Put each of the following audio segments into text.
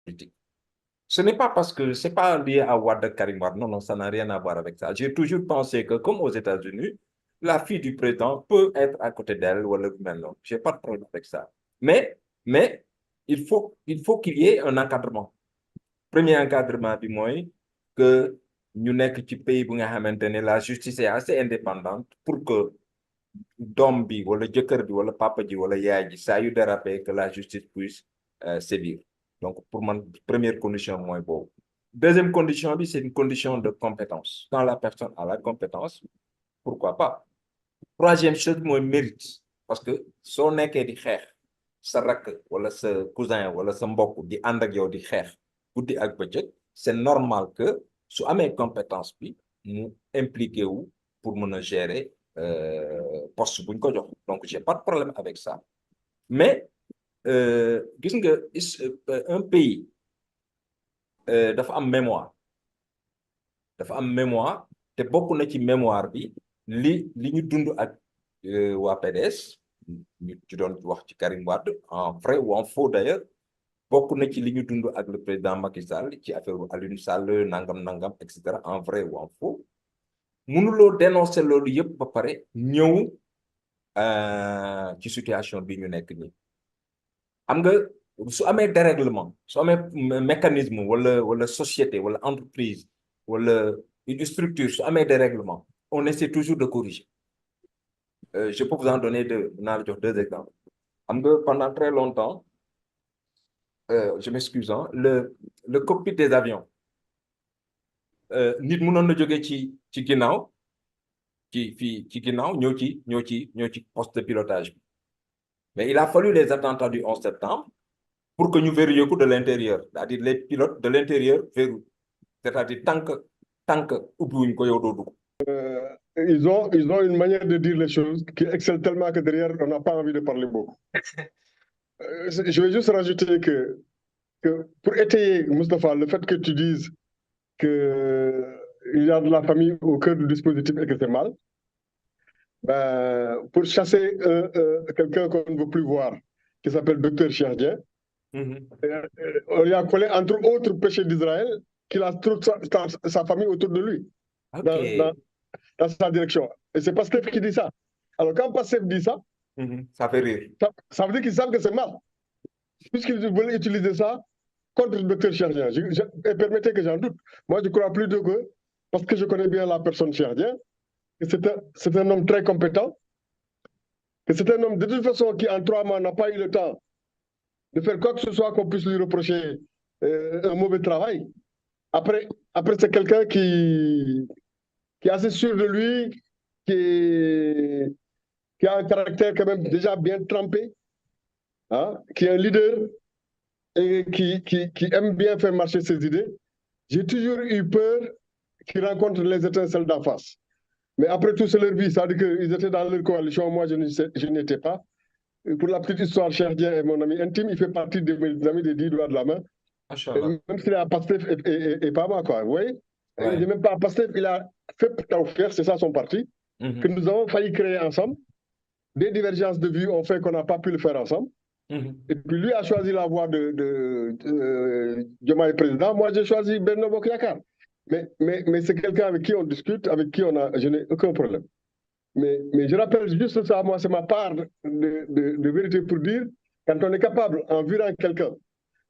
politique. Ce n'est pas parce que c'est pas lié à Wade Karim Wade. Non, non, ça n'a rien à voir avec ça. J'ai toujours pensé que, comme aux États-Unis, la fille du président peut être à côté d'elle ou le même. Je n'ai pas de problème avec ça. Mais il faut qu'il y ait un encadrement. Premier encadrement bi mooy que ñu nekk ci pays bu nga xamante ne la justice est assez indépendante pour que doom bi wala jëkkër bi wala papa ji wala yaay ji saa yu dérapé que la justice puisse sévir. Donc pour man première condition mooy boobu. Deuxième condition bi c'est une condition de compétence. Quand la personne a la compétence, pourquoi pas. Troisième chose mooy mérite parce que soo nekkee di xeex sa rakk wala sa cousin wala sa mbokk di ànd ak yow di xeex guddi ak bëccëg c'est normal que su amee compétence bi mu impliqué wu pour mën a gérer poste buñ ko jox. Donc j'ai pas de problème avec ça. Mais gis nga un pays dafa am mémoire te bokk na ci mémoire bi li ñu dund ak waa PDS ñu ci doon wax ci Karim Wade en vrai ou en faux d'ailleurs bokk na ci li ñu dund ak le président Macky Sall ci affaire Aliou Sall nangam et cetera en vrai ou en faux mënuloo dénoncer loolu yëpp ba pare ñëw ci situation bi ñu nekk nii xam nga su amee dérèglement su amee mécanisme wala société wala entreprise wala une structure su amee dérèglement on essaie toujours de corriger. Je peux vous en donner deux exemples. Pendant très longtemps, je m'excuse, hein, le cockpit des avions, nit mënoon na jóge ci ginnaaw ñëw ci poste de pilotage bi. Mais il a fallu les attentats du 11 septembre pour que ñu vérifier ko de l'intérieur, c'est-à-dire les pilotes de l'intérieur verrouillent. C'est-à-dire tant que ubbiwuñ ko yow doo dugg. Ils ont une manière de dire les choses qui excelle tellement que derrière, on n'a pas envie de parler beaucoup. Je vais juste rajouter que pour étayer, Moustapha, le fait que tu dises qu'il y a de la famille au cœur du dispositif et que c'est mal, pour chasser quelqu'un qu'on ne veut plus voir, qui s'appelle Dr Cherdien, on lui a collé, entre autres péchés d'Israël, qu'il a toute sa famille autour de lui. Okay. Dans sa direction. Et c'est Pastef qui dit ça. Alors quand Pastef dit ça, ça fait rire. Ça veut dire qu'ils savent que c'est mal. Puisqu'ils veulent utiliser ça contre le docteur Cherdien. Et permettez que j'en doute. Moi, je crois plutôt que, parce que je connais bien la personne Cherdien, que c'est un homme très compétent, que c'est un homme de toute façon qui en 3 mois n'a pas eu le temps de faire quoi que ce soit qu'on puisse lui reprocher un mauvais travail. Après c'est quelqu'un qui est assez sûr de lui, qui a un caractère quand même déjà bien trempé, hein, qui est un leader et qui aime bien faire marcher ses idées. J'ai toujours eu peur qu'ils rencontrent les étincelles d'en face. Mais après tout, c'est leur vie. Ça veut dire qu'ils étaient dans leur coalition. Moi, je n'y étais pas. Et pour la petite histoire, Cherdien est mon ami intime. Il fait partie de mes amis des 10 doigts de la main. Même s'il est à Pastef et pas moi, quoi. Vous voyez? Ouais. Il n'est même pas à Pastef. Il a fait Taouffer, c'est ça son parti, que nous avons failli créer ensemble. Des divergences de vues ont fait qu'on n'a pas pu le faire ensemble. Et puis lui a choisi la voie de Diomaye président. Moi, j'ai choisi Benno Bokk Yakaar. Mais c'est quelqu'un avec qui on discute, avec qui je n'ai aucun problème. Mais je rappelle juste ça, moi, c'est ma part de vérité pour dire, quand on est capable, en virant quelqu'un,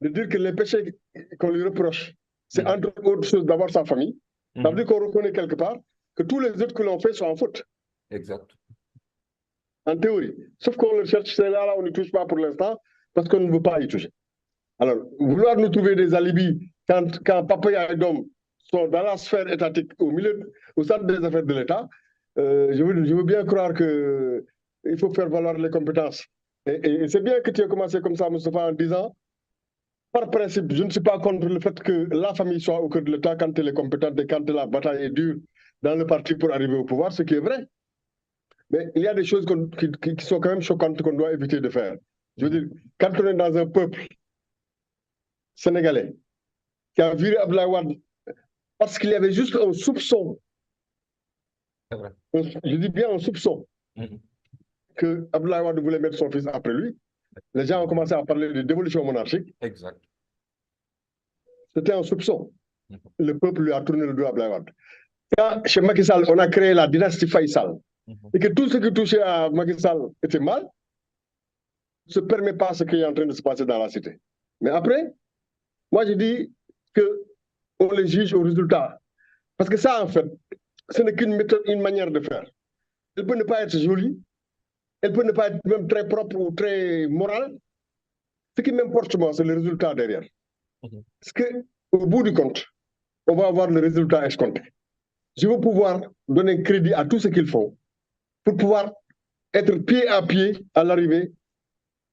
de dire que les péchés qu'on lui reproche, c'est entre autres choses d'avoir sa famille, ça veut dire qu'on reconnaît quelque part que tous les autres que l'on fait sont en faute. Exact. En théorie. Sauf qu'on le cherche, c'est là, on ne touche pas pour l'instant, parce qu'on ne veut pas y toucher. Alors, vouloir nous trouver des alibis quand papa et Dom sont dans la sphère étatique, au centre des affaires de l'État, je veux bien croire qu'il faut faire valoir les compétences. Et c'est bien que tu aies commencé comme ça, Moustapha, en disant, par principe, je ne suis pas contre le fait que la famille soit au cœur de l'État quand elle est compétente et quand la bataille est dure dans le parti pour arriver au pouvoir, ce qui est vrai. Mais il y a des choses qui sont quand même choquantes qu'on doit éviter de faire. Je veux dire, quand on est dans un peuple sénégalais qui a viré Abdoulaye Wade parce qu'il y avait juste un soupçon, je dis bien un soupçon, que Abdoulaye Wade voulait mettre son fils après lui, les gens ont commencé à parler de dévolution monarchique. Exact. C'était un soupçon. Mhm. Le peuple lui a tourné le dos à Abdoulaye Wade. Quand, chez Macky Sall, on a créé la dynastie Faisal, et que tout ce qui touchait à Macky Sall était mal, ne se permet pas ce qui est en train de se passer dans la cité. Mais après, moi, je dis qu'on les juge au résultat. Parce que ça, en fait, ce n'est qu'une méthode, une manière de faire. Elle peut ne pas être jolie, elle peut ne pas être même très propre ou très morale. Ce qui m'importe, moi, c'est le résultat derrière. Parce qu'au bout du compte, on va avoir le résultat escompté. Je veux pouvoir donner crédit à tout ce qu'ils font pour pouvoir être pied à pied à l'arrivée